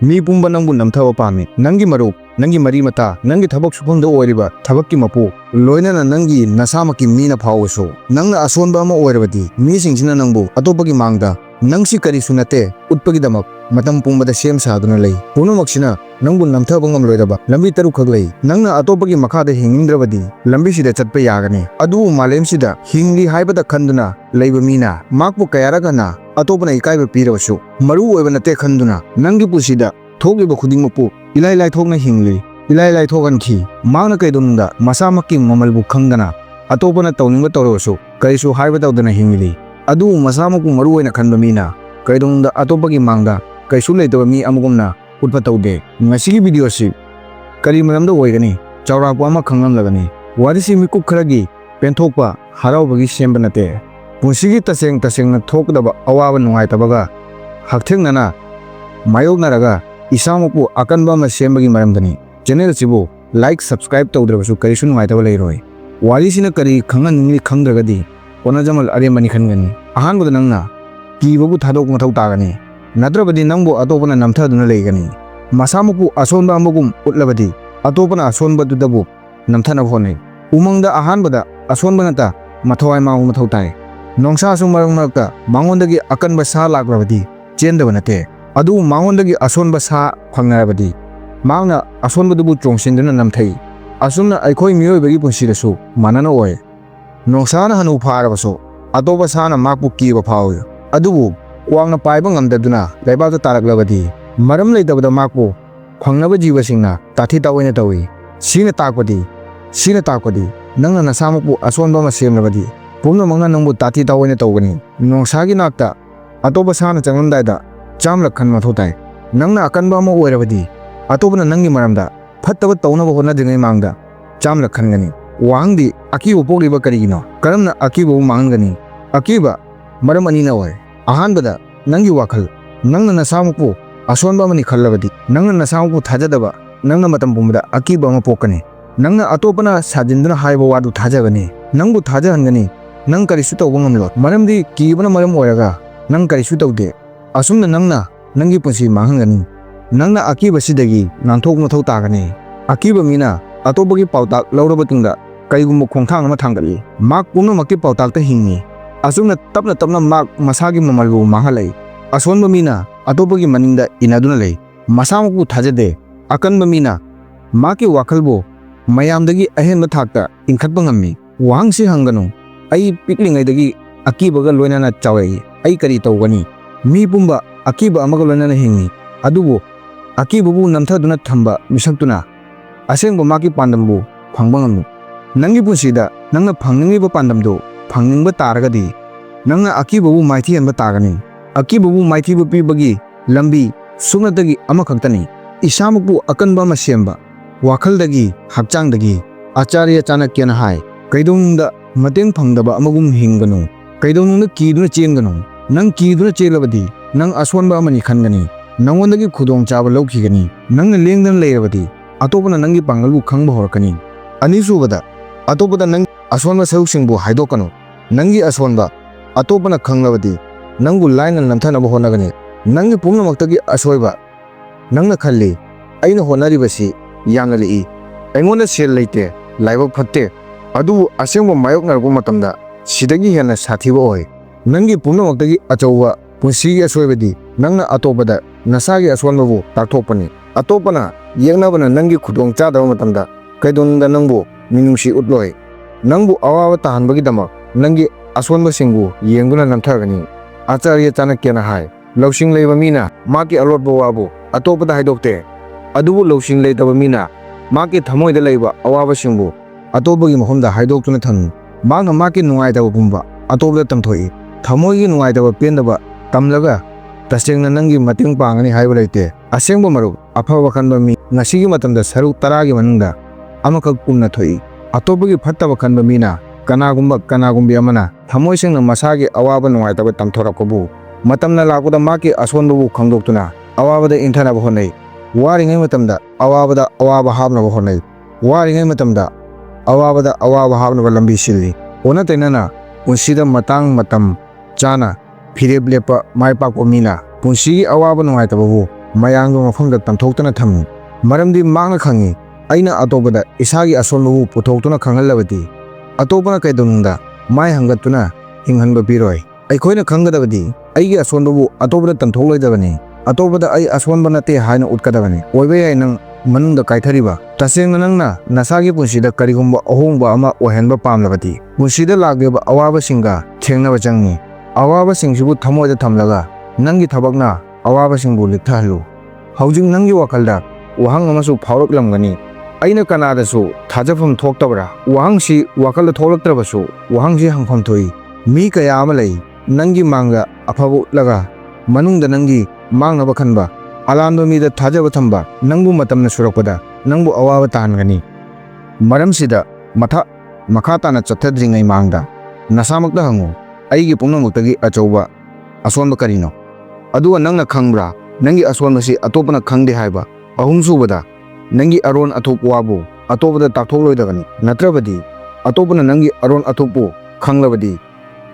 मी पुंबा नंगबु नमथाबा पामी नंगी मरुप नंगी मरी मता नंगी थबक सुफंगदा ओइरिबा थबक्की मपु लोइनना नंगी नसामकी मीना फावसो नंगना असोनबा अमा ओइरबदी मीसिंगसिना नंगबु अतोपगी मांगदा नंगसी करिसु नते उत्पगी दमक मतम पुंबदा सेम सादुना लई पुनुमक्सिना नंगबु नमथाबा ngamloidaba lambi taru khaglei nangna atopagi makhada hingingdrabadi lambi sida chatpa yagani adu malem sida hingli haibada khanduna leiba mina makpu kayaraga na atopana ikaiba pirabasu maru oiba nate khanduna nangi pusida thogiba khudingmapu ilai lai thokna hingli ilai lai thogan khi mangna kaidunda masamakki mamalbu khangdana atopana tawningba tawrosu kaisu haibada tawdana hingli adu masamaku maru oina khanba mina kaidunda atopagi mangda kaisu leitaba mi amugumna उत्पा तौदे ngasi video si kari malamda oigani chawrapa ama khangnam lagani warisi mikuk kharagi penthokpa haraubagi semba nate punsigi taseng na thokdaba awaba nungai tabaga hakthengna mayoknaraga isamupu akanba ma sembagi maramdani channel sibu like subscribe tawdrabasu karisu nungai taba leiroi warisi na kari khangan ni khangdragadi kona jamal aremani khangani ahanbuda nangna kibabu thadok mathau tagani nadrabadi nangbo atopana namthaduna leigani masamuku asonba amugum utlabadi atopana asonba dudabu namthana phonai umangda ahanbada asonba nata mathawai maung mathau tai nongsa sum marangta mangondagi akanba sa lagrabadi chendaba nate adu mangondagi asonba sa phangnarabadi mangna asonba dubu chongsinjana namthai asumna aikhoi miyoibagi punsirasu manana oi nongsana hanu pharabaso atoba sana makpu kiba phaw adubu wangna paiba ngamdaduna laibata taraklabadi maram leidabada makpu phangnaba jiwasingna tathi tawaina tawi sina takpadi nangna nasamupu asonba ma semlabadi pumna mangna nangbu tathi tawaina tawgani nongsagi nakta atoba sana changlamdaida chamla khan mathotai nangna akanba ma oirabadi atobana nangi maramda phattaba tawnaba honadringai mangda chamla khangani wangdi akibu pogliba karigino karamna akibu mangani akiba maram anina oi ahanbada nangi wakhal nangna nasamupu asonba mani khallabadi nangna nasamupu thajadaba nangna matam pumda akiba ma pokani nangna atopana sajinduna haiba wadu thajagani nangbu thajahangani nang karisu tawba ngamlo maramdi kibana maram oiraga nang karisu tawde asumna nangna nangi punsi mahangani nangna akiba sidagi nanthok mathau tagani akiba mina atopagi pautak laurabatungda kaigumbu khongthang ama thangali mak pumna makki pautak ta hingi asumna tapna mak masagi mamalbu mahalai asonba mina atopagi maningda inaduna lei masamuku thajade akanba mina maki wakhalbu mayamdagi ahenba thakta inkhatpa ngammi wangsi hanganu ai piklingaidagi akibaga loinana chawai ai kari tawgani mi pumba akiba amaga loinana hingi adubu akibabu namthaduna thamba misaktuna asengba maki pandambu phangba ngammi nangi punsida nangna phangningiba pandamdu phangningba taragadi nangna akibabu maithi anba tagani akibabu maithi bu pibagi lambi sunatagi amakhaktani isamupu akanba ma semba wakhaldagi hakchangdagi acharya chanakyana hai kaidungda mateng phangdaba amagum hinganu kaidungna kiduna chenganu nang kiduna chelabadi nang aswanba amani khangani nangondagi khudong chaba lawkhigani nangna lengdan leirabadi atopana nangi pangalbu khangba horakani anisubada atopana nang aswanba sahuksingbu haidokanu nangi aswanba atopana khanglabadi nangbu laina namthanaba honagani nangi pumnamakhtagi asoiba nangna khalli aina honaribasi yamna lei aingonda sel leite laiba phatte adu asengba mayoknarbu matamda sidagi hena sathiba oi nangi pumnamakhtagi achauwa punsigi asoibadi nangna atopada nasagi aswanbabu takthokpani atopana yengnabana nangi khudong chadaba matamda kaidonda nangbu minungsi utloi nangbu awawa tahanbagi damak nangi aswanba singbu yengduna namthagani acharya chanakyana hai lawsing leiba mina maki alotba wabu atopada haidokte adubu lawsing leitaba mina maki thamoida leiba awaba singbu atopagi mahumda haidoktuna thang mangna maki nungaitaba pumba atopda tamthoi thamoigi nungaitaba pendaba tamlaga tasengna nangi mating pangani haiba leite asengba maru afaba khanba mi ngasigi matamda saruk taragi manungda amakak pumna thoi atopagi phattaba khanba mina kanagumbi amana thamoi sengna masagi awaba nungaitaba tamthorakbu matamna lakuda maki asonbabu khangdoktuna awabada inthanaba honai waringai matamda awabada awaba habnaba honai waringai matamda awabada awaba habnaba lambi silli ona tainana punsida matam chana phireb lepa maipakpo mina punsigi awaba nungaitababu ꯃꯌꯥꯝꯒꯤ ꯃꯐꯝꯗ ꯇꯝꯊꯣꯛꯇꯨꯅ ꯊꯝꯃꯤ꯫ ꯃꯔꯝꯗꯤ ꯃꯍꯥꯛꯅ ꯈꯪꯏ ꯑꯩꯅ ꯑꯇꯣꯞꯄꯗ ꯏꯁꯥꯒꯤ ꯑꯁꯣꯟꯕꯕꯨ ꯄꯨꯊꯣꯛꯇꯨꯅ ꯈꯪꯍꯜꯂꯕꯗꯤ ꯑꯇꯣꯞꯄꯅ ꯀꯩꯗꯧꯅꯨꯡꯗ ꯃꯥꯏ ꯍꯪꯒꯠꯇꯨꯅ ꯍꯤꯡꯍꯟꯕ ꯄꯤꯔꯣꯏ꯫ ꯑꯩꯈꯣꯏꯅ ꯈꯪꯒꯗꯕꯗꯤ ꯑꯩꯒꯤ ꯑꯁꯣꯟꯕꯕꯨ ꯑꯇꯣꯞꯄꯗ ꯇꯝꯊꯣꯛꯂꯣꯏꯗꯕꯅꯤ꯫ ꯑꯇꯣꯞꯄꯗ ꯑꯩ ꯑꯁꯣꯟꯕ ꯅꯠꯇꯦ ꯍꯥꯏꯅ ꯎꯠꯀꯗꯕꯅꯤ꯫ ꯑꯣꯏꯕ ꯌꯥꯏ ꯅꯪ ꯃꯅꯨꯡꯗ ꯀꯥꯏꯊꯔꯤꯕ ꯇꯁꯦꯡꯅ ꯅꯪꯅ ꯅꯁꯥꯒꯤ ꯄꯨꯟꯁꯤꯗ ꯀꯔꯤꯒꯨꯝꯕ ꯑꯍꯣꯡꯕ ꯑꯃ ꯑꯣꯏꯍꯟꯕ ꯄꯥꯝꯂꯕꯗꯤ ꯄꯨꯟꯁꯤꯗ ꯂꯥꯛꯂꯤꯕ ꯑꯋꯥꯕꯁꯤꯡꯒ ꯊꯦꯡꯅꯕ ꯆꯪꯏ꯫ ꯑꯋꯥꯕꯁꯤꯡꯁꯤꯕꯨ ꯊꯃꯣꯏꯗ ꯊꯝꯂꯒ ꯅꯪꯒꯤ ꯊꯕꯛꯅ ꯑꯋꯥꯕꯁꯤꯡꯕꯨ ꯂꯤꯊꯍꯜꯂꯨ꯫ ꯍꯧꯖꯤꯛ ꯅꯪꯒꯤ ꯋꯥꯈꯜꯗ ꯋꯥꯍꯪ ꯑꯃꯁꯨ ꯐꯥꯎꯔꯛꯂꯝꯒꯅꯤ, ꯑꯩꯅ ꯀꯅꯥꯗꯁꯨ ꯊꯥꯖꯐꯝ ꯊꯣꯛꯇꯕ꯭ꯔꯥ? ꯋꯥꯍꯪꯁꯤ ꯋꯥꯈꯜꯗ ꯊꯣꯛꯂꯛꯇ꯭ꯔꯕꯁꯨ ꯋꯥꯍꯪꯁꯤ ꯍꯪꯐꯝ ꯊꯣꯛꯏ꯫ ꯃꯤ ꯀꯌꯥ ꯑꯃ ꯂꯩ ꯅꯪꯒꯤ ꯃꯥꯡꯗ ꯑꯐꯕ ꯎꯠꯂꯒ ꯃꯅꯨꯡꯗ ꯅꯪꯒꯤ ꯃꯥꯡꯅꯕ ꯈꯟꯕ, ꯑꯂꯥꯟꯕ ꯃꯤꯗ ꯊꯥꯖꯕ ꯊꯝꯕ ꯅꯪꯕꯨ ꯃꯇꯝꯅ ꯁꯨꯔꯛꯄꯗ ꯅꯪꯕꯨ ꯑꯋꯥꯕ ꯇꯥꯍꯟꯒꯅꯤ꯫ ꯃꯔꯝꯁꯤꯗ ꯃꯈꯥ ꯇꯥꯅ ꯆꯠꯊꯗ꯭ꯔꯤꯉꯩ ꯃꯥꯡꯗ ꯅꯁꯥꯃꯛꯇ ꯍꯪꯉꯨ, ꯑꯩꯒꯤ ꯄꯨꯝꯅꯃꯛꯇꯒꯤ ꯑꯆꯧꯕ ꯑꯁꯣꯟꯕ ꯀꯔꯤꯅꯣ? ꯑꯗꯨꯒ ꯅꯪꯅ ꯈꯪꯕ꯭ꯔꯥ ꯅꯪꯒꯤ ꯑꯁꯣꯟꯕꯁꯤ ꯑꯇꯣꯞꯄꯅ ꯈꯪꯗꯦ ꯍꯥꯏꯕ? ꯑꯍꯨꯝꯁꯨꯕꯗ ꯅꯪꯒꯤ ꯑꯔꯣꯟ ꯑꯊꯨꯞ ꯋꯥꯕꯨ ꯑꯇꯣꯞꯄꯗ ꯇꯥꯛꯊꯣꯛꯂꯣꯏꯗꯕꯅꯤ꯫ ꯅꯠꯇ꯭ꯔꯕꯗꯤ ꯑꯇꯣꯞꯄꯅ ꯅꯪꯒꯤ ꯑꯔꯣꯟ ꯑꯊꯨꯞꯄꯨ ꯈꯪꯂꯕꯗꯤ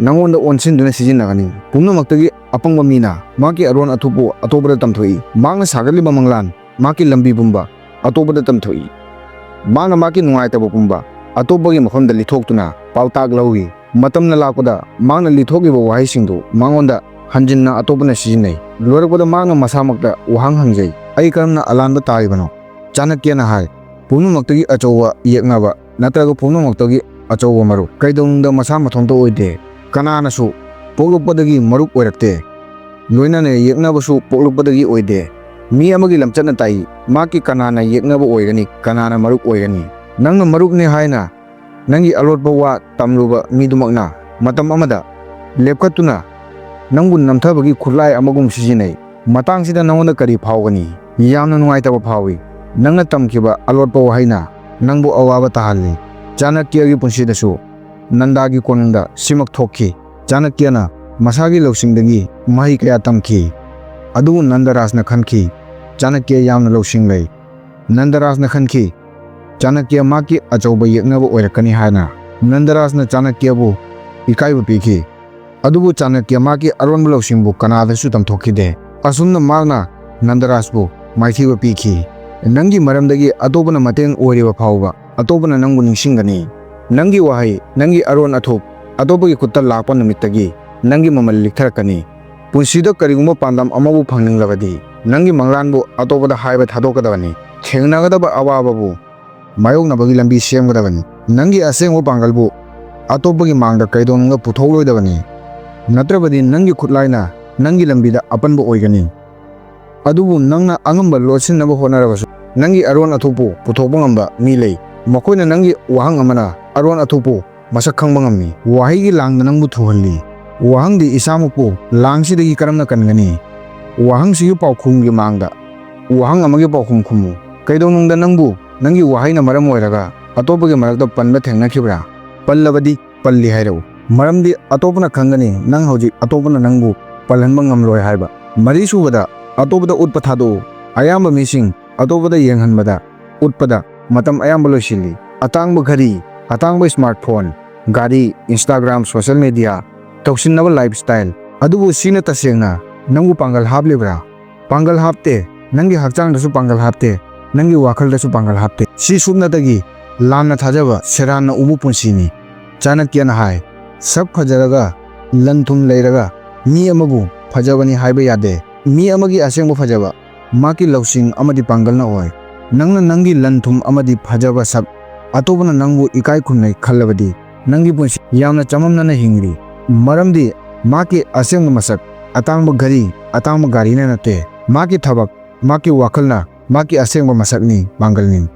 ꯅꯪꯉꯣꯟꯗ ꯑꯣꯟꯁꯤꯟꯗꯨꯅ ꯁꯤꯖꯤꯟꯅꯒꯅꯤ꯫ ꯄꯨꯝꯅꯃꯛꯇꯒꯤ ꯑꯄꯪꯕ ꯃꯤꯅ ꯃꯥꯒꯤ ꯑꯔꯣꯟ ꯑꯊꯨꯞꯄꯨ ꯑꯇꯣꯞꯄꯗ ꯇꯝꯊꯣꯛꯏ꯫ ꯃꯥꯅ ꯁꯥꯒꯠꯂꯤꯕ ꯃꯪꯂꯥꯟ, ꯃꯥꯒꯤ ꯂꯝꯕꯤ ꯄꯨꯝꯕ ꯑꯇꯣꯞꯄꯗ ꯇꯝꯊꯣꯛꯏ꯫ ꯃꯥꯅ ꯃꯥꯒꯤ ꯅꯨꯡꯉꯥꯏꯇꯕ ꯄꯨꯝꯕ ꯑꯇꯣꯞꯄꯒꯤ ꯃꯐꯝꯗ ꯂꯤꯊꯣꯛꯇꯨꯅ ꯄꯥꯎꯇꯥꯛ ꯂꯧꯏ꯫ ꯃꯇꯝꯅ ꯂꯥꯛꯄꯗ ꯃꯥꯅ ꯂꯤꯊꯣꯛꯂꯤꯕ ꯋꯥꯍꯩꯁꯤꯡꯗꯨ ꯃꯉꯣꯟꯗ ꯍꯟꯖꯤꯟꯅ ꯑꯇꯣꯞꯄꯅ ꯁꯤꯖꯤꯟꯅꯩ꯫ ꯂꯣꯏꯔꯛꯄꯗ ꯃꯥꯅ ꯃꯁꯥꯃꯛꯇ ꯋꯥꯍꯪ ꯍꯪꯖꯩ, ꯑꯩ ꯀꯔꯝꯅ ꯑꯂꯥꯟꯕ ꯇꯥꯔꯤꯕꯅꯣ? ꯆꯥꯅꯀ꯭ꯌꯅ ꯍꯥꯏ, ꯄꯨꯝꯅꯃꯛꯇꯒꯤ ꯑꯆꯧꯕ ꯌꯦꯛꯅꯕ ꯅꯠꯇ꯭ꯔꯒ ꯄꯨꯝꯅꯃꯛꯇꯒꯤ ꯑꯆꯧꯕ ꯃꯔꯨꯞ ꯀꯩꯗꯧꯅꯨꯡꯗ ꯃꯁꯥ ꯃꯊꯟꯇ ꯑꯣꯏꯗꯦ꯫ ꯀꯅꯥꯅꯁꯨ ꯄꯣꯛꯂꯛꯄꯗꯒꯤ ꯃꯔꯨꯞ ꯑꯣꯏꯔꯛꯇꯦ, ꯂꯣꯏꯅꯅ ꯌꯦꯛꯅꯕꯁꯨ ꯄꯣꯛꯂꯛꯄꯗꯒꯤ ꯑꯣꯏꯗꯦ꯫ ꯃꯤ ꯑꯃꯒꯤ ꯂꯝꯆꯠꯅ ꯇꯥꯛꯏ ꯃꯍꯥꯛꯀꯤ ꯀꯅꯥꯅ ꯌꯦꯛꯅꯕ ꯑꯣꯏꯒꯅꯤ, ꯀꯅꯥꯅ ꯃꯔꯨꯞ ꯑꯣꯏꯒꯅꯤ꯫ ꯅꯪꯅ ꯃꯔꯨꯞꯅꯤ ꯍꯥꯏꯅ ꯅꯪꯒꯤ ꯑꯂꯣꯠꯄ ꯋꯥ ꯇꯝꯂꯨꯕ ꯃꯤꯗꯨꯃꯛꯅ ꯃꯇꯝ ꯑꯃꯗ ꯂꯦꯞꯈꯠꯇꯨꯅ ꯅꯪꯕꯨ ꯅꯝꯊꯕꯒꯤ ꯈꯨꯠꯂꯥꯏ ꯑꯃꯒꯨꯝ ꯁꯤꯖꯤꯟꯅꯩ꯫ ꯃꯇꯥꯡꯁꯤꯗ ꯅꯪꯉꯣꯟꯗ ꯀꯔꯤ ꯐꯥꯎꯒꯅꯤ? ꯌꯥꯝꯅ ꯅꯨꯡꯉꯥꯏꯇꯕ ꯐꯥꯎꯏ꯫ ꯅꯪꯅ ꯇꯝꯈꯤꯕ ꯑꯂꯣꯠꯄ ꯋꯥꯍꯩꯅ ꯅꯪꯕꯨ ꯑꯋꯥꯕ ꯇꯥꯍꯜꯂꯤ꯫ ꯆꯥꯅꯀ꯭ꯌꯒꯤ ꯄꯨꯟꯁꯤꯗꯁꯨ ꯅꯟꯗꯥꯒꯤ ꯀꯣꯅꯨꯡꯗ ꯁꯤꯃꯛ ꯊꯣꯛꯈꯤ꯫ ꯆꯥꯅꯀ꯭ꯌꯅ ꯃꯁꯥꯒꯤ ꯂꯧꯁꯤꯡꯗꯒꯤ ꯃꯍꯩ ꯀꯌꯥ ꯇꯝꯈꯤ, ꯑꯗꯨꯕꯨ ꯅꯟꯗꯔꯥꯖꯅ ꯈꯟꯈꯤ ꯆꯥꯅꯀ꯭ꯌ ꯌꯥꯝꯅ ꯂꯧꯁꯤꯡ ꯂꯩ꯫ ꯅꯟꯗꯔꯥꯖꯅ ꯈꯟꯈꯤ ꯆꯥꯅꯀ꯭ꯌ ꯃꯍꯥꯛꯀꯤ ꯑꯆꯧꯕ ꯌꯦꯛꯅꯕ ꯑꯣꯏꯔꯛꯀꯅꯤ ꯍꯥꯏꯅ꯫ ꯅꯟꯗꯔꯥꯖꯅ ꯆꯥꯅꯀ꯭ꯌꯕꯨ ꯏꯀꯥꯏꯕ ꯄꯤꯈꯤ, ꯑꯗꯨꯕꯨ ꯆꯥꯅꯀ꯭ꯌ ꯃꯍꯥꯛꯀꯤ ꯑꯔꯣꯟꯕ ꯂꯧꯁꯤꯡꯕꯨ ꯀꯅꯥꯗꯁꯨ ꯇꯝꯊꯣꯛꯈꯤꯗꯦ꯫ ꯑꯁꯨꯝꯅ ꯃꯍꯥꯛꯅ ꯅꯟꯗꯔꯥꯖꯕꯨ ꯃꯥꯏꯊꯤꯕ ꯄꯤꯈꯤ꯫ ꯅꯪꯒꯤ ꯃꯔꯝꯗꯒꯤ ꯑꯇꯣꯞꯄꯅ ꯃꯇꯦꯡ ꯑꯣꯏꯔꯤꯕ ꯐꯥꯎꯕ ꯑꯇꯣꯞꯄꯅ ꯅꯪꯕꯨ ꯅꯤꯡꯁꯤꯡꯒꯅꯤ꯫ ꯅꯪꯒꯤ ꯋꯥꯍꯩ, ꯅꯪꯒꯤ ꯑꯔꯣꯟ ꯑꯊꯨꯞ ꯑꯇꯣꯞꯄꯒꯤ ꯈꯨꯠꯇ ꯂꯥꯛꯄ ꯅꯨꯃꯤꯠꯇꯒꯤ ꯅꯪꯒꯤ ꯃꯃꯜ ꯂꯤꯛꯊꯔꯛꯀꯅꯤ꯫ ꯄꯨꯟꯁꯤꯗ ꯀꯔꯤꯒꯨꯝꯕ ꯄꯥꯟꯗꯝ ꯑꯃꯕꯨ ꯐꯪꯅꯤꯡꯂꯕꯗꯤ ꯅꯪꯒꯤ ꯃꯪꯂꯥꯟꯕꯨ ꯑꯇꯣꯞꯄꯗ ꯍꯥꯏꯕ ꯊꯥꯗꯣꯛꯀꯗꯕꯅꯤ꯫ ꯊꯦꯡꯅꯒꯗꯕ ꯑꯋꯥꯕꯕꯨ ꯃꯥꯌꯣꯛꯅꯕꯒꯤ ꯂꯝꯕꯤ ꯁꯦꯝꯒꯗꯕꯅꯤ꯫ ꯅꯪꯒꯤ ꯑꯁꯦꯡꯕ ꯄꯥꯡꯒꯜꯕꯨ ꯑꯇꯣꯞꯄꯒꯤ ꯃꯥꯡꯗ ꯀꯩꯗꯧꯅꯨꯡꯗ ꯄꯨꯊꯣꯛꯂꯣꯏꯗꯕꯅꯤ꯫ ꯅꯠꯇ꯭ꯔꯕꯗꯤ ꯅꯪꯒꯤ ꯈꯨꯠꯂꯥꯏꯅ ꯅꯪꯒꯤ ꯂꯝꯕꯤꯗ ꯑꯄꯟꯕ ꯑꯣꯏꯒꯅꯤ꯫ ꯑꯗꯨꯕꯨ ꯅꯪꯅ ꯑꯉꯝꯕ ꯂꯣꯠꯁꯤꯟꯅꯕ ꯍꯣꯠꯅꯔꯕꯁꯨ ꯅꯪꯒꯤ ꯑꯔꯣꯟ ꯑꯊꯨꯞꯄꯨ ꯄꯨꯊꯣꯛꯄ ꯉꯝꯕ ꯃꯤ ꯂꯩ꯫ ꯃꯈꯣꯏꯅ ꯅꯪꯒꯤ ꯋꯥꯍꯪ ꯑꯃꯅ ꯑꯔꯣꯟ ꯑꯊꯨꯞꯄꯨ ꯃꯁꯛ ꯈꯪꯕ ꯉꯝꯃꯤ꯫ ꯋꯥꯍꯩꯒꯤ ꯂꯥꯡꯗ ꯅꯪꯕꯨ ꯊꯨꯍꯜꯂꯤ꯫ ꯋꯥꯍꯪꯗꯤ ꯏꯁꯥꯃꯛꯄꯨ ꯂꯥꯡꯁꯤꯗꯒꯤ ꯀꯔꯝꯅ ꯀꯟꯒꯅꯤ? ꯋꯥꯍꯪꯁꯤꯒꯤ ꯄꯥꯎꯈꯨꯝꯒꯤ ꯃꯥꯡꯗ ꯋꯥꯍꯪ ꯑꯃꯒꯤ ꯄꯥꯎꯈꯨꯝ ꯈꯨꯝꯃꯨ꯫ ꯀꯩꯗꯧꯅꯨꯡꯗ ꯅꯪꯕꯨ ꯅꯪꯒꯤ ꯋꯥꯍꯩꯅ ꯃꯔꯝ ꯑꯣꯏꯔꯒ ꯑꯇꯣꯞꯄꯒꯤ ꯃꯔꯛꯇ ꯄꯟꯕ ꯊꯦꯡꯅꯈꯤꯕ꯭ꯔꯥ? ꯄꯜꯂꯕꯗꯤ ꯄꯜꯂꯤ ꯍꯥꯏꯔꯛꯎ, ꯃꯔꯝꯗꯤ ꯑꯇꯣꯞꯄꯅ ꯈꯪꯒꯅꯤ ꯅꯪ ꯍꯧꯖꯤꯛ ꯑꯇꯣꯞꯄꯅ ꯅꯪꯕꯨ ꯄꯜꯍꯟꯕ ꯉꯝꯂꯣꯏ ꯍꯥꯏꯕ꯫ ꯃꯔꯤꯁꯨꯕꯗ ꯑꯇꯣꯞꯄꯗ ꯎꯠꯄ ꯊꯥꯗꯣꯛꯎ꯫ ꯑꯌꯥꯝꯕ ꯃꯤꯁꯤꯡ ꯑꯇꯣꯞꯄꯗ ꯌꯦꯡꯍꯟꯕꯗ, ꯎꯠꯄꯗ ꯃꯇꯝ ꯑꯌꯥꯝꯕ ꯂꯣꯏꯁꯤꯜꯂꯤ꯫ ꯑꯇꯥꯡꯕ ꯘꯔꯤ, ꯑꯇꯥꯡꯕ ꯁ꯭ꯃꯥꯔꯠꯐꯣꯟ, ꯒꯥꯔꯤ, ꯏꯟꯁꯇꯥꯒ꯭ꯔꯥꯝ, ꯁꯣꯁꯤꯌꯦꯜ ꯃꯤꯗꯤꯌꯥ, ꯇꯧꯁꯤꯟꯅꯕ ꯂꯥꯏꯐꯁ꯭ꯇꯥꯏꯜ, ꯑꯗꯨꯕꯨ ꯁꯤꯅ ꯇꯁꯦꯡꯅ ꯅꯪꯕꯨ ꯄꯥꯡꯒꯜ ꯍꯥꯞꯂꯤꯕ꯭ꯔꯥ? ꯄꯥꯡꯒꯜ ꯍꯥꯞꯇꯦ꯫ ꯅꯪꯒꯤ ꯍꯛꯆꯥꯡꯗꯁꯨ ꯄꯥꯡꯒꯜ ꯍꯥꯞꯇꯦ, ꯅꯪꯒꯤ ꯋꯥꯈꯜꯗꯁꯨ ꯄꯥꯡꯒꯜ ꯍꯥꯞꯇꯦ꯫ ꯁꯤ ꯁꯨꯞꯅꯇꯒꯤ ꯂꯥꯟꯅ ꯊꯥꯖꯕ, ꯁꯦꯔꯥꯟꯅ ꯎꯕ ꯄꯨꯟꯁꯤꯅꯤ꯫ ꯆꯥꯅꯀ꯭ꯌꯅ ꯍꯥꯏ, ꯁꯛ ꯐꯖꯔꯒ ꯂꯟ ꯊꯨꯝ ꯂꯩꯔꯒ ꯃꯤ ꯑꯃꯕꯨ ꯐꯖꯕꯅꯤ ꯍꯥꯏꯕ ꯌꯥꯗꯦ꯫ ꯃꯤ ꯑꯃꯒꯤ ꯑꯁꯦꯡꯕ ꯐꯖꯕ ꯃꯍꯥꯛꯀꯤ ꯂꯧꯁꯤꯡ ꯑꯃꯗꯤ ꯄꯥꯡꯒꯜꯅ ꯑꯣꯏ꯫ ꯅꯪꯅ ꯅꯪꯒꯤ ꯂꯟ ꯊꯨꯝ ꯑꯃꯗꯤ ꯐꯖꯕ ꯁꯛ ꯑꯇꯣꯞꯄꯅ ꯅꯪꯕꯨ ꯏꯀꯥꯏ ꯈꯨꯝꯅꯩ ꯈꯜꯂꯕꯗꯤ ꯅꯪꯒꯤ ꯄꯨꯟꯁꯤ ꯌꯥꯝꯅ ꯆꯃꯝꯅꯅ ꯍꯤꯡꯂꯤ꯫ ꯃꯔꯝꯗꯤ ꯃꯍꯥꯛꯀꯤ ꯑꯁꯦꯡꯕ ꯃꯁꯛ ꯑꯇꯥꯡꯕ ꯘꯔꯤ, ꯑꯇꯥꯡꯕ ꯒꯥꯔꯤꯅ ꯅꯠꯇꯦ, ꯃꯍꯥꯛꯀꯤ ꯊꯕꯛ, ꯃꯍꯥꯛꯀꯤ ꯋꯥꯈꯜꯅ ꯃꯍꯥꯛꯀꯤ ꯑꯁꯦꯡꯕ ꯃꯁꯛꯅꯤ, ꯄꯥꯡꯒꯜꯅꯤ꯫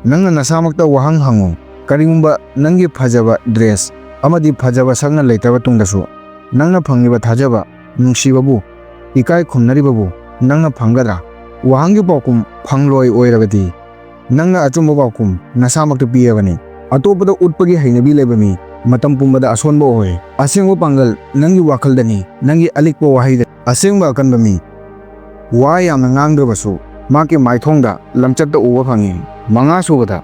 ꯅꯪꯅ ꯅꯁꯥꯃꯛꯇ ꯋꯥꯍꯪ ꯍꯪꯉꯨ, ꯀꯔꯤꯒꯨꯝꯕ ꯅꯪꯒꯤ ꯐꯖꯕ ꯗ꯭ꯔꯦꯁ ꯑꯃꯗꯤ ꯐꯖꯕ ꯁꯛꯅ ꯂꯩꯇ꯭ꯔꯕ ꯇꯨꯡꯗꯁꯨ ꯅꯪꯅ ꯐꯪꯂꯤꯕ ꯊꯥꯖꯕ, ꯅꯨꯡꯁꯤꯕꯕꯨ, ꯏꯀꯥꯏ ꯈꯨꯝꯅꯔꯤꯕꯕꯨ ꯅꯪꯅ ꯐꯪꯒꯗ꯭ꯔꯥ? ꯋꯥꯍꯪꯒꯤ ꯄꯥꯎꯈꯨꯝ ꯐꯪꯂꯣꯏ ꯑꯣꯏꯔꯕꯗꯤ ꯅꯪꯅ ꯑꯆꯨꯝꯕ ꯄꯥꯎꯈꯨꯝ ꯅꯁꯥꯃꯛꯇ ꯄꯤꯔꯕꯅꯤ꯫ ꯑꯇꯣꯞꯄꯗ ꯎꯠꯄꯒꯤ ꯍꯩꯅꯕꯤ ꯂꯩꯕ ꯃꯤ ꯃꯇꯝ ꯄꯨꯝꯕꯗ ꯑꯁꯣꯟꯕ ꯑꯣꯏ꯫ ꯑꯁꯦꯡꯕ ꯄꯥꯡꯒꯜ ꯅꯪꯒꯤ ꯋꯥꯈꯜꯗꯅꯤ, ꯅꯪꯒꯤ ꯑꯂꯤꯛꯄ ꯋꯥꯍꯩꯗ꯫ ꯑꯁꯦꯡꯕ ꯑꯀꯟꯕ ꯃꯤ ꯋꯥ ꯌꯥꯝꯅ ꯉꯥꯡꯗ꯭ꯔꯕꯁꯨ ꯃꯍꯥꯛꯀꯤ ꯃꯥꯏꯊꯣꯡꯗ ꯂꯝꯆꯠꯇ ꯎꯕ ꯐꯪꯏ꯫ ꯃꯉꯥꯁꯨꯕꯗ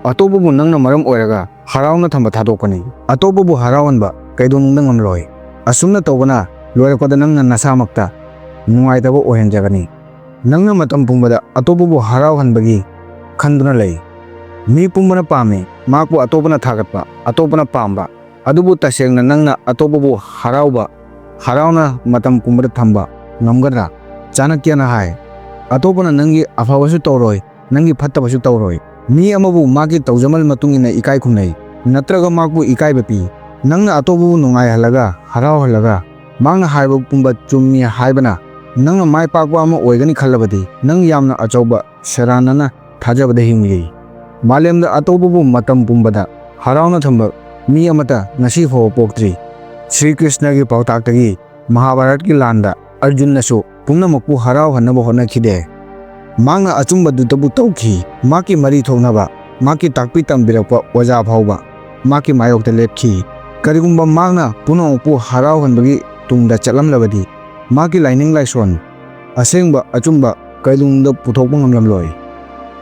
ꯑꯇꯣꯞꯄꯕꯨ ꯅꯪꯅ ꯃꯔꯝ ꯑꯣꯏꯔꯒ ꯍꯔꯥꯎꯅ ꯊꯝꯕ ꯊꯥꯗꯣꯛꯄꯅꯤ꯫ ꯑꯇꯣꯞꯄꯕꯨ ꯍꯔꯥꯎꯍꯟꯕ ꯀꯩꯗꯧꯅꯨꯡꯗ ꯉꯝꯂꯣꯏ꯫ ꯑꯁꯨꯝꯅ ꯇꯧꯕꯅ ꯂꯣꯏꯔꯛꯄꯗ ꯅꯪꯅ ꯅꯁꯥꯃꯛꯇ ꯅꯨꯡꯉꯥꯏꯇꯕ ꯑꯣꯏꯍꯟꯖꯒꯅꯤ꯫ Nangna matam pumbada atopabu harauhanbagi khanduna lei. Mi pumbana pame, maku atopana thagatpa, atopana pamba. Adubu tasengna nangna atopabu harauna matam pumbada thamba ngamgadra. Chanakyana hai. Atopana nangi afawasu tawroi, nangi phattabasu tawroi. Mi amabu maki tawjamal matungina ikai khumnai. Natraga maku ikai bapi. Nangna atopabu nungai halaga, harau halaga. Mangna haiba pumba chummi haibana. Nangna mai pakwa ama oigani khallabadi. Nang yamna achauba sharanana thajabada hingli. Malemda atopabu matam pumbada harauna thamba mi amata ngasi faw poktri. Sri Krishna gi pautaktagi Mahabharat ki landa Arjun nasu pungnamakpu harau hanaba honakhide. Mangna achumba dutabu tawki. Maki mari thonaba, maki takpi tambirakpa oja phawba, maki mayokta lepki. Karigumba mangna punamakpu harau hanbagi tungda chatlamlabadi, maki laining laison asengba achumba kailungda puthokpa ngamlamloi.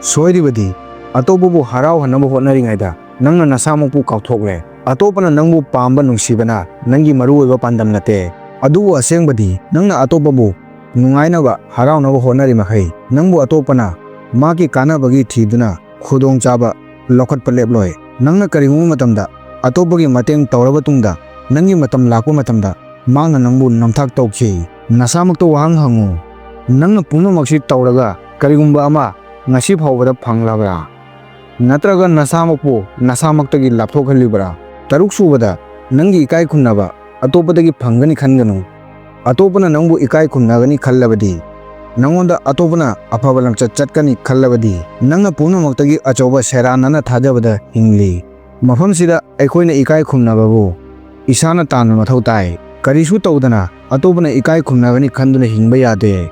Soiribadi atopabu harau hanaba hotnaringaida nangna nasamakpu kauthokle. Atopana nangbu pamba nungsibana nangi maruoiba pandam nate. Adubu asengbadi nangna atopabu nungainaba haraunaba hotnari makhai nangbu atopana maki kanabagi thiduna khudong chaba lokhatpa leploi. Nangna karigumba matamda atopagi mateng tawraba tungda nangi matam lakpa matamda mangna nangbu namthak tawki. Nasamakta wahang hangu. Nangna punamaksi tawraga karigumba ama ngasi phawbada phanglabra natraga nasamakpu nasamaktagi lapthokhalibra. Taruk subada nangi ikai khumnaba atopadagi phangani khanganu. Atopana nangbu ikai khumnagani khallabadi nangonda atopana afaba lamchat chatkani khallabadi nangna punamakta achauba seranana thajabada hingli. Mafamsida aikhoina ikai khumnababu isana tanna mathau tai. Karisu tawdana atopana ikai khumnagani khanduna hingba yade.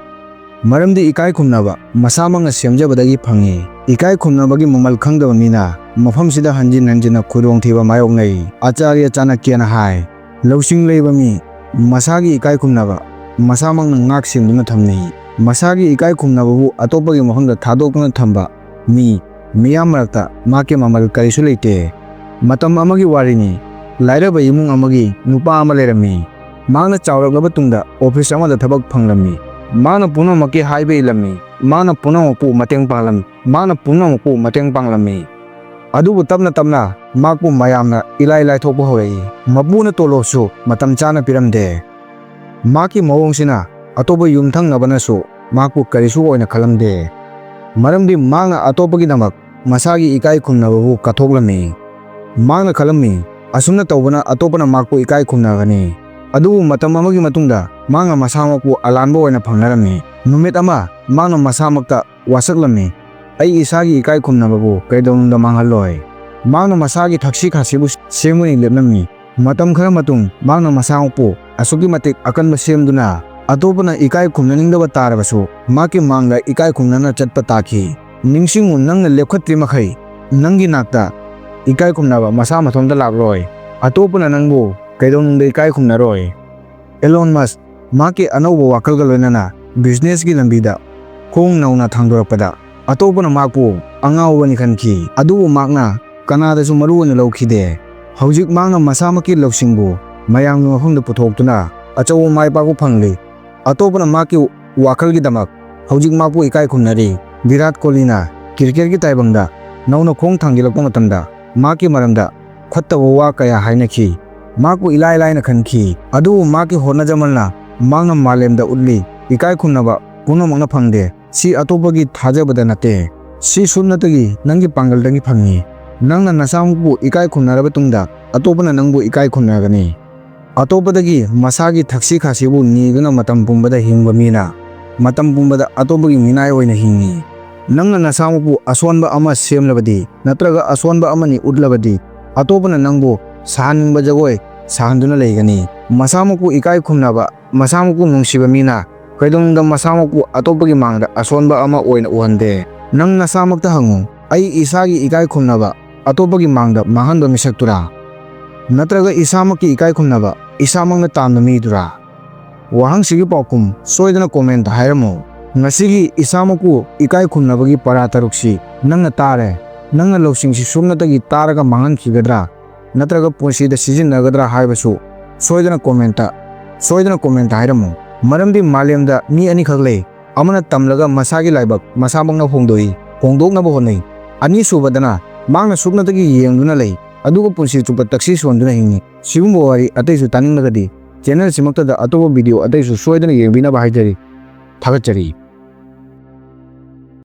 Maramdi ikai khumnaba masamangna semjabadagi phangi. Ikai khumnabagi mamal khangdaba mina mafamsida hanjin hanjina khudongthiba mayoknai. Acharya Chanakyana hai. Lausing leiba mi masagi ikai khumnaba masamangna ngak semduna thamnai. Masagi ikai khumnababu atopagi mafamda thadokna thamba mi miyam marakta maki mamal karisu leite. Matam amagi warini lairaba imung amagi nupa ama lerami. Mangna chawraklaba tungda office amada thabak phanglami. Mangna punamakki haibe ilami. Mangna punamakpu mateng panglami. Adubu tapna makpu mayamna ilai thokpa hoi. Mapuna tolosu matam chana piramde. Maki mawngsina atopa yumthangnabanasu makpu karisu oina khalamde. Maramdi mangna atopagi namak masagi ikai khumnababu kathoklami. Mangna khalami asumna tawbana atopana makpu ikai khumnagani. Adubu matam amagi matungda mangna masamakpu alanba oina phangnarami. Numit ama mangna masamakta wasaklami. Ai isagi ikai khumnababu kaidonungda manghaloi. Mangna masagi thaksi khasibu semuni lepnami. Matam khara matung mangna masamakpu asuki matik akanba semduna atopana ikai khumnaningdaba tarabasu maki mangla ikai khumnana chatpa taki. Ningsingu nangna lepkhatri makhai nangi nakta ikai khumnaba masa mathomda lakloi. Atopana nangbu kaidonungda ikai khumnaroi. Elon Musk maki anauba wakalga loinana business gi lambida khong nauna thangdorakpada atopana makpu angawani khanki. Adubu makna kanadasu maruwana lawkhide. Haujik mangna masamaki lawsingbu mayamgi mafamda puthoktuna achawa maipakpa phangli. Atopana maki wakalgi damak haujik makpu ikai khumnari. Virat Kohli cricket gi taibangda nauna khong thangilakpa matamda maki maramda khattaba wa kaya hainaki. Makpu ilai laina khanki. Adubu maki honajamalna mangna malemda utli ikai khumnaba punamakna phangde. Si atopagi thajabada nate. Si sumnatagi nangi pangaldangi phangi. Nangna nasamukpu ikai khumnaraba tungda atopana nangbu ikai khumnagani. Atopadagi masagi thaksi khasibu niduna matam pumbada hingba mina matam pumbada atopagi minai oina hingi. Nangna nasamukpu aswanba ama semlabadi natraga aswanba amani utlabadi atopana nangbu sahaningba jagoi sahanduna leigani. Masamukpu ikai khumnaba masamukpu nungsiba mina kaidongda masamukpu atopagi mangda aswanba ama oina uhande. Nang nasamakta hangu ai isagi ikai khumnaba atopagi mangda mahanba misaktura natraga isamaki ikai khumnaba isamangna tamna midura. Wahang sigi paukum soidana comment hairamo. Ngasigi isamaku ikai khumnabagi para taruksi nangna tare nangna lawsingsi sumnatagi taraga mangan khigadra natraga punsida sizinnagadra haibasu soidana comment hairamo. Maramdi malemda mi ani khagle ꯑꯃꯅ ꯇꯝꯂꯒ ꯃꯁꯥꯒꯤ ꯂꯥꯏꯕꯛ ꯃꯁꯥꯃꯛꯅ ꯍꯣꯡꯗꯣꯛꯏ, ꯍꯣꯡꯗꯣꯛꯅꯕ ꯍꯣꯠꯅꯩ꯫ ꯑꯅꯤꯁꯨꯕꯗꯅ ꯃꯥꯡꯅ ꯁꯨꯞꯅꯇꯒꯤ ꯌꯦꯡꯗꯨꯅ ꯂꯩ ꯑꯗꯨꯒ ꯄꯨꯟꯁꯤ ꯆꯨꯞꯄ ꯇꯛꯁꯤ ꯁꯣꯟꯗꯨꯅ ꯍꯤꯡꯏ꯫ ꯁꯤꯒꯨꯝꯕ ꯋꯥꯔꯤ ꯑꯇꯩꯁꯨ ꯇꯥꯅꯤꯡꯂꯒꯗꯤ ꯆꯦꯅꯦꯜꯁꯤꯃꯛꯇꯗ ꯑꯇꯣꯞꯄ ꯚꯤꯗꯤꯑꯣ ꯑꯇꯩꯁꯨ ꯁꯣꯏꯗꯅ ꯌꯦꯡꯕꯤꯅꯕ ꯍꯥꯏꯖꯔꯤ꯫ ꯊꯥꯒꯠꯆꯔꯤ꯫